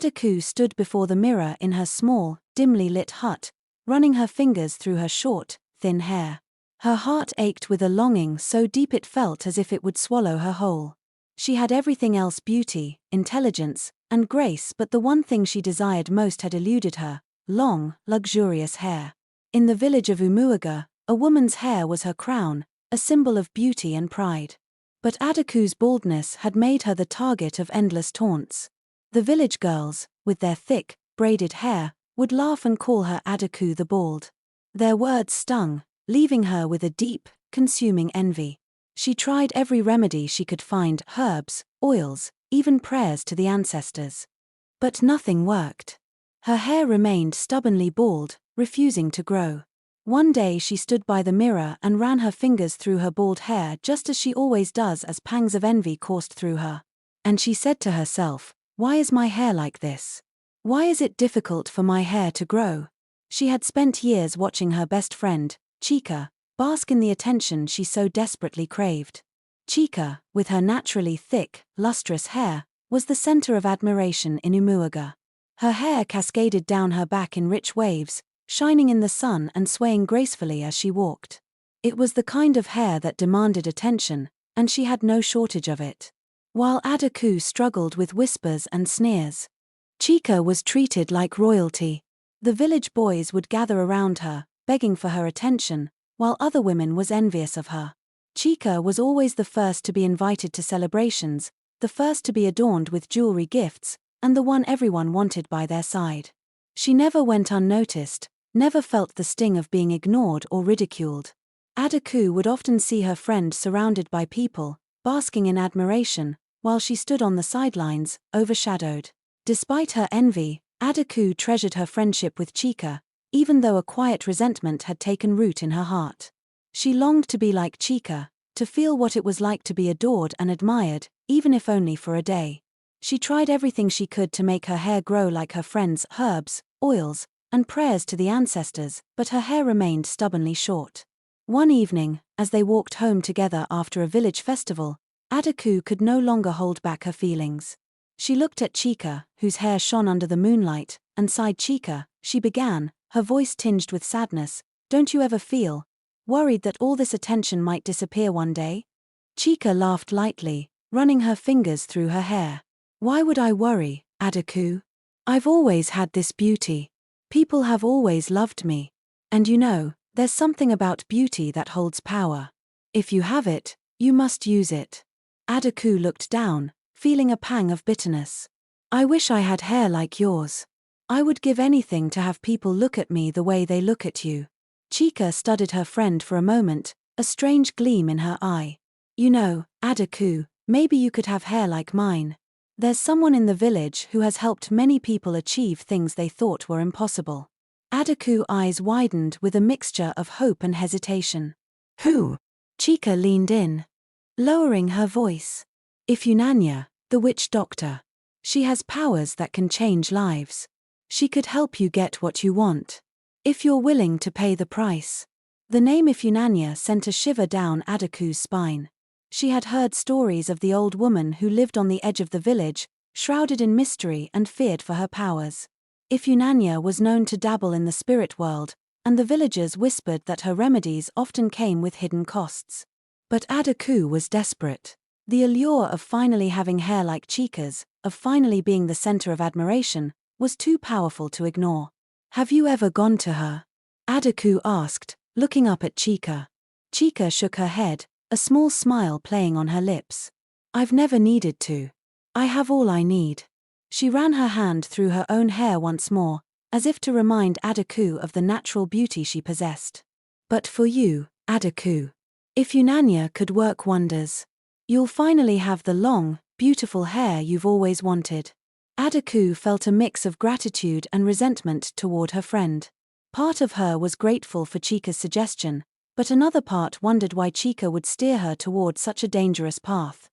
Adaku stood before the mirror in her small, dimly lit hut, running her fingers through her short, thin hair. Her heart ached with a longing so deep it felt as if it would swallow her whole. She had everything else: beauty, intelligence, and grace, but the one thing she desired most had eluded her: long, luxurious hair. In the village of Umuaga, a woman's hair was her crown, a symbol of beauty and pride. But Adaku's baldness had made her the target of endless taunts. The village girls, with their thick, braided hair, would laugh and call her Adaku the Bald. Their words stung, leaving her with a deep, consuming envy. She tried every remedy she could find: herbs, oils, even prayers to the ancestors. But nothing worked. Her hair remained stubbornly bald, refusing to grow. One day she stood by the mirror and ran her fingers through her bald hair, just as she always does, as pangs of envy coursed through her. And she said to herself, "Why is my hair like this? Why is it difficult for my hair to grow?" She had spent years watching her best friend, Chika, bask in the attention she so desperately craved. Chika, with her naturally thick, lustrous hair, was the center of admiration in Umuaga. Her hair cascaded down her back in rich waves, shining in the sun and swaying gracefully as she walked. It was the kind of hair that demanded attention, and she had no shortage of it. While Adaku struggled with whispers and sneers, Chika was treated like royalty. The village boys would gather around her, begging for her attention, while other women was envious of her. Chika was always the first to be invited to celebrations, the first to be adorned with jewelry gifts, and the one everyone wanted by their side. She never went unnoticed, never felt the sting of being ignored or ridiculed. Adaku would often see her friend surrounded by people, basking in admiration, while she stood on the sidelines, overshadowed. Despite her envy, Adaku treasured her friendship with Chika, even though a quiet resentment had taken root in her heart. She longed to be like Chika, to feel what it was like to be adored and admired, even if only for a day. She tried everything she could to make her hair grow like her friend's: herbs, oils, and prayers to the ancestors, but her hair remained stubbornly short. One evening, as they walked home together after a village festival, Adaku could no longer hold back her feelings. She looked at Chika, whose hair shone under the moonlight, and sighed. "Chika," she began, her voice tinged with sadness, "don't you ever feel worried that all this attention might disappear one day?" Chika laughed lightly, running her fingers through her hair. "Why would I worry, Adaku? I've always had this beauty. People have always loved me. And you know, there's something about beauty that holds power. If you have it, you must use it." Adaku looked down, feeling a pang of bitterness. "I wish I had hair like yours. I would give anything to have people look at me the way they look at you." Chika studied her friend for a moment, a strange gleam in her eye. "You know, Adaku, maybe you could have hair like mine. There's someone in the village who has helped many people achieve things they thought were impossible." Adaku's eyes widened with a mixture of hope and hesitation. "Who?" Chika leaned in, lowering her voice. "Ifunanya, the witch doctor. She has powers that can change lives. She could help you get what you want, if you're willing to pay the price." The name Ifunanya sent a shiver down Adaku's spine. She had heard stories of the old woman who lived on the edge of the village, shrouded in mystery and feared for her powers. Ifunanya was known to dabble in the spirit world, and the villagers whispered that her remedies often came with hidden costs. But Adaku was desperate. The allure of finally having hair like Chika's, of finally being the center of admiration, was too powerful to ignore. "Have you ever gone to her?" Adaku asked, looking up at Chika. Chika shook her head, a small smile playing on her lips. "I've never needed to. I have all I need." She ran her hand through her own hair once more, as if to remind Adaku of the natural beauty she possessed. "But for you, Adaku, Ifunanya could work wonders. You'll finally have the long, beautiful hair you've always wanted." Adaku felt a mix of gratitude and resentment toward her friend. Part of her was grateful for Chika's suggestion, but another part wondered why Chika would steer her toward such a dangerous path.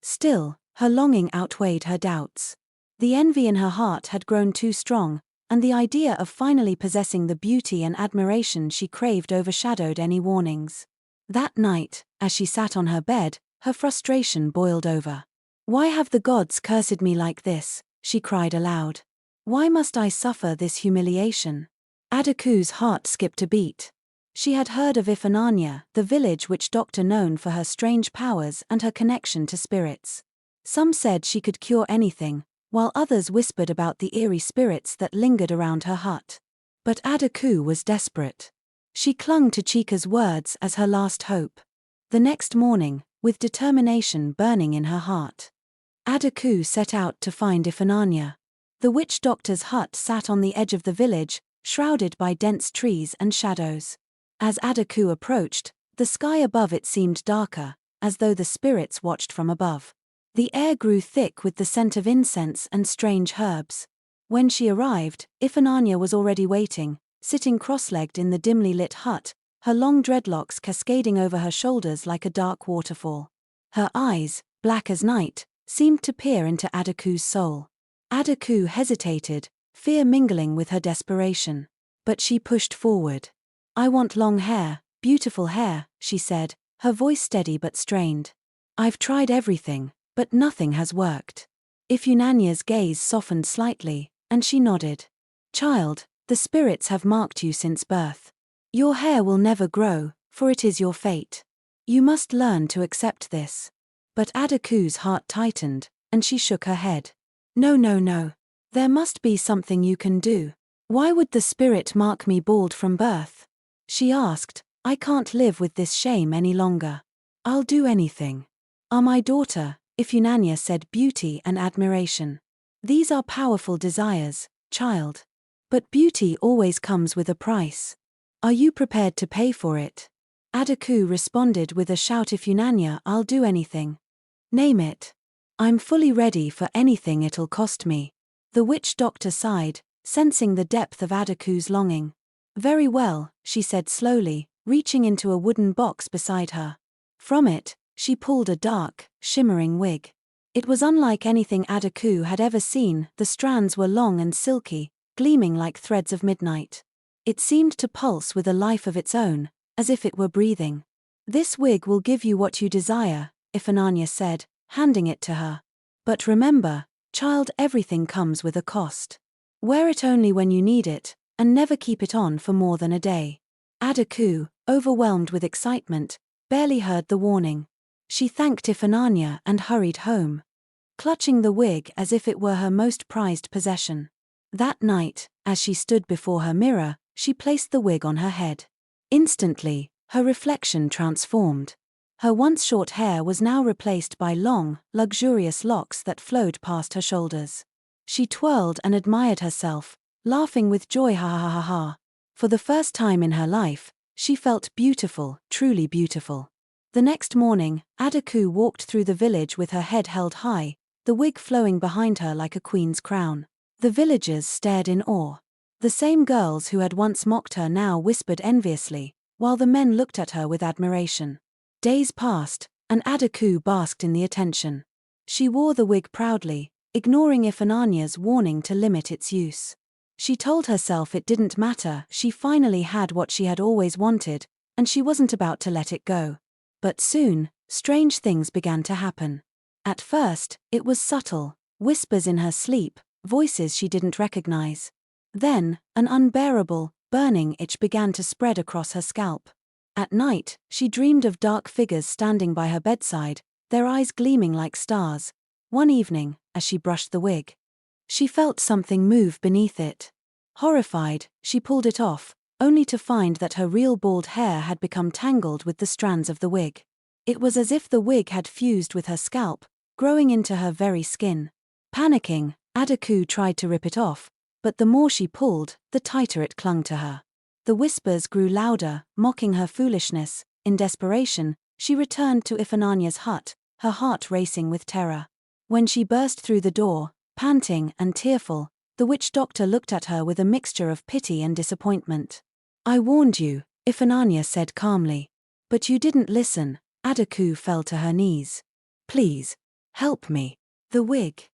Still, her longing outweighed her doubts. The envy in her heart had grown too strong, and the idea of finally possessing the beauty and admiration she craved overshadowed any warnings. That night, as she sat on her bed, her frustration boiled over. "Why have the gods cursed me like this?" she cried aloud. Why must I suffer this humiliation? Adaku's heart skipped a beat. She had heard of Ifananya, the village witch doctor known for her strange powers and her connection to spirits. Some said she could cure anything, while others whispered about the eerie spirits that lingered around her hut. But Adaku was desperate. She clung to Chika's words as her last hope. The next morning, with determination burning in her heart, Adaku set out to find Ifananya. The witch doctor's hut sat on the edge of the village, shrouded by dense trees and shadows. As Adaku approached, the sky above it seemed darker, as though the spirits watched from above. The air grew thick with the scent of incense and strange herbs. When she arrived, Ifananya was already waiting, sitting cross-legged in the dimly lit hut, her long dreadlocks cascading over her shoulders like a dark waterfall. Her eyes, black as night, seemed to peer into Adaku's soul. Adaku hesitated, fear mingling with her desperation. But she pushed forward. "I want long hair, beautiful hair," she said, her voice steady but strained. "I've tried everything, but nothing has worked." Ifananya's gaze softened slightly, and she nodded. "Child, the spirits have marked you since birth. Your hair will never grow, for it is your fate. You must learn to accept this." But Adaku's heart tightened, and she shook her head. "No, no, no. There must be something you can do. Why would the spirit mark me bald from birth?" She asked. "I can't live with this shame any longer. I'll do anything." "Ah, my daughter," Ifananya said, beauty and admiration. "These are powerful desires, child. But beauty always comes with a price. Are you prepared to pay for it?" Adaku responded with a shout. "Ifananya, I'll do anything. Name it. I'm fully ready for anything it'll cost me." The witch doctor sighed, sensing the depth of Adaku's longing. "Very well," she said slowly, reaching into a wooden box beside her. From it, she pulled a dark, shimmering wig. It was unlike anything Adaku had ever seen. The strands were long and silky, gleaming like threads of midnight. It seemed to pulse with a life of its own, as if it were breathing. "This wig will give you what you desire," Ifananya said, handing it to her. "But remember, child, everything comes with a cost. Wear it only when you need it, and never keep it on for more than a day." Adaku, overwhelmed with excitement, barely heard the warning. She thanked Ifananya and hurried home, clutching the wig as if it were her most prized possession. That night, as she stood before her mirror, she placed the wig on her head. Instantly, her reflection transformed. Her once short hair was now replaced by long, luxurious locks that flowed past her shoulders. She twirled and admired herself, laughing with joy. Ha ha ha ha. For the first time in her life, she felt beautiful, truly beautiful. The next morning, Adaku walked through the village with her head held high, the wig flowing behind her like a queen's crown. The villagers stared in awe. The same girls who had once mocked her now whispered enviously, while the men looked at her with admiration. Days passed, and Adaku basked in the attention. She wore the wig proudly, ignoring Ifananya's warning to limit its use. She told herself it didn't matter. She finally had what she had always wanted, and she wasn't about to let it go. But soon, strange things began to happen. At first, it was subtle, whispers in her sleep, voices she didn't recognize. Then, an unbearable, burning itch began to spread across her scalp. At night, she dreamed of dark figures standing by her bedside, their eyes gleaming like stars. One evening, as she brushed the wig, she felt something move beneath it. Horrified, she pulled it off, only to find that her real bald hair had become tangled with the strands of the wig. It was as if the wig had fused with her scalp, growing into her very skin. Panicking, Adaku tried to rip it off, but the more she pulled, the tighter it clung to her. The whispers grew louder, mocking her foolishness. In desperation, she returned to Ifananya's hut, her heart racing with terror. When she burst through the door, panting and tearful, the witch doctor looked at her with a mixture of pity and disappointment. "I warned you," Ifananya said calmly. "But you didn't listen." Adaku fell to her knees. "Please, help me. The wig.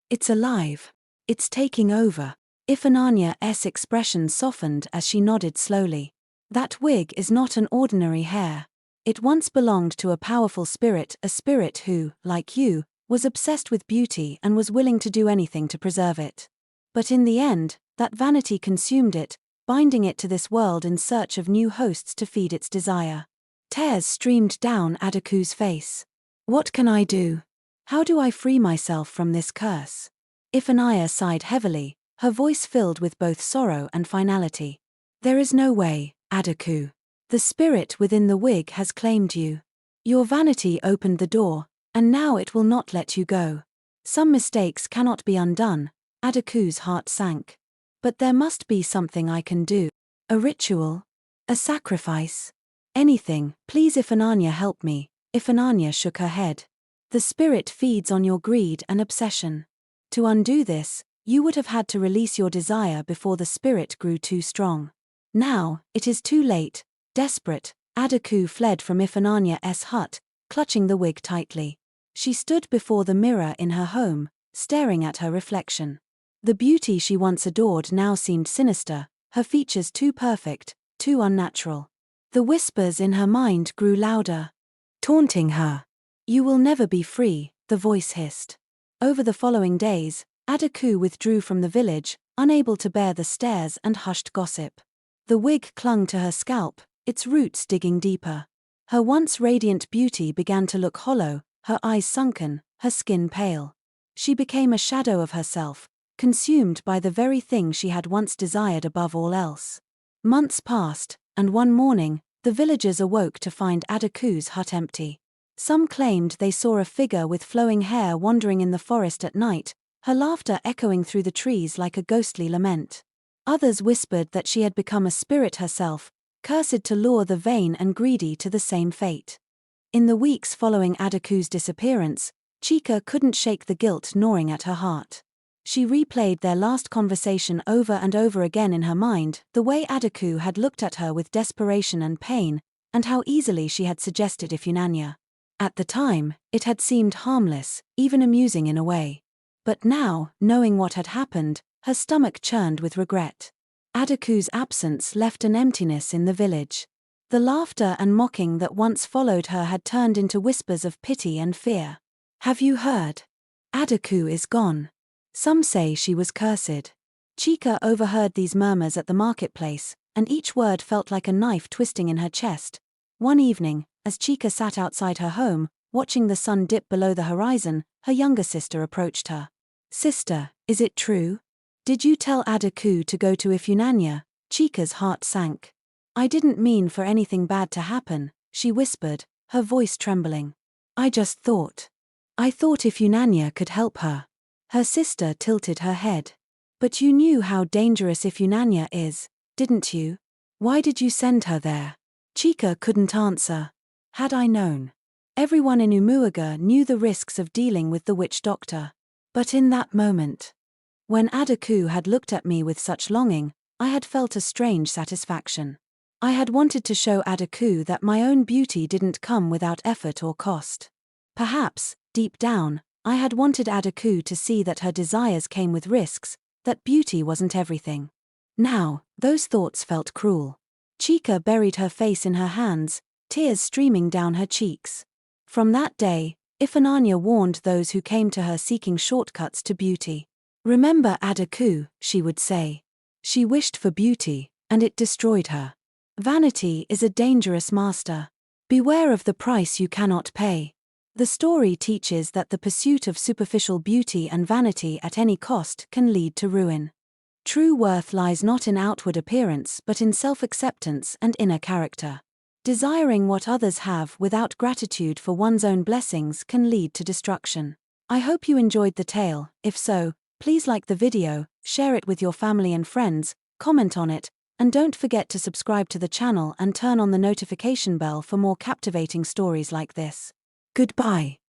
It's alive. It's taking over." Ifananya's expression softened as she nodded slowly. "That wig is not an ordinary hair. It once belonged to a powerful spirit, a spirit who, like you, was obsessed with beauty and was willing to do anything to preserve it. But in the end, that vanity consumed it, binding it to this world in search of new hosts to feed its desire. Tears streamed down Adaku's face. What can I do? How do I free myself from this curse? Iphigenia sighed heavily, her voice filled with both sorrow and finality. There is no way, Adaku. The spirit within the wig has claimed you. Your vanity opened the door, and now it will not let you go. Some mistakes cannot be undone. Adaku's heart sank. But there must be something I can do. A ritual? A sacrifice? Anything, please Iphigenia, help me. Iphigenia shook her head. The spirit feeds on your greed and obsession. To undo this, you would have had to release your desire before the spirit grew too strong. Now, it is too late. Desperate, Adaku fled from Iphigenia's hut, clutching the wig tightly. She stood before the mirror in her home, staring at her reflection. The beauty she once adored now seemed sinister, her features too perfect, too unnatural. The whispers in her mind grew louder, taunting her. You will never be free, the voice hissed. Over the following days, Adaku withdrew from the village, unable to bear the stares and hushed gossip. The wig clung to her scalp, its roots digging deeper. Her once radiant beauty began to look hollow, her eyes sunken, her skin pale. She became a shadow of herself, consumed by the very thing she had once desired above all else. Months passed, and one morning, the villagers awoke to find Adaku's hut empty. Some claimed they saw a figure with flowing hair wandering in the forest at night, her laughter echoing through the trees like a ghostly lament. Others whispered that she had become a spirit herself, cursed to lure the vain and greedy to the same fate. In the weeks following Adaku's disappearance, Chika couldn't shake the guilt gnawing at her heart. She replayed their last conversation over and over again in her mind, the way Adaku had looked at her with desperation and pain, and how easily she had suggested Iphigenia. At the time, it had seemed harmless, even amusing in a way. But now, knowing what had happened, her stomach churned with regret. Adaku's absence left an emptiness in the village. The laughter and mocking that once followed her had turned into whispers of pity and fear. Have you heard? Adaku is gone. Some say she was cursed. Chika overheard these murmurs at the marketplace, and each word felt like a knife twisting in her chest. One evening, as Chika sat outside her home, watching the sun dip below the horizon, her younger sister approached her. Sister, is it true? Did you tell Adaku to go to Iphigenia? Chika's heart sank. I didn't mean for anything bad to happen, she whispered, her voice trembling. I thought Iphigenia could help her. Her sister tilted her head. But you knew how dangerous Iphigenia is, didn't you? Why did you send her there? Chika couldn't answer. Had I known. Everyone in Umuaga knew the risks of dealing with the witch doctor. But in that moment, when Adaku had looked at me with such longing, I had felt a strange satisfaction. I had wanted to show Adaku that my own beauty didn't come without effort or cost. Perhaps, deep down, I had wanted Adaku to see that her desires came with risks, that beauty wasn't everything. Now, those thoughts felt cruel. Chika buried her face in her hands, tears streaming down her cheeks. From that day, Iphigenia warned those who came to her seeking shortcuts to beauty. Remember Adaku, she would say. She wished for beauty, and it destroyed her. Vanity is a dangerous master. Beware of the price you cannot pay. The story teaches that the pursuit of superficial beauty and vanity at any cost can lead to ruin. True worth lies not in outward appearance but in self-acceptance and inner character. Desiring what others have without gratitude for one's own blessings can lead to destruction. I hope you enjoyed the tale. If so, please like the video, share it with your family and friends, comment on it, and don't forget to subscribe to the channel and turn on the notification bell for more captivating stories like this. Goodbye.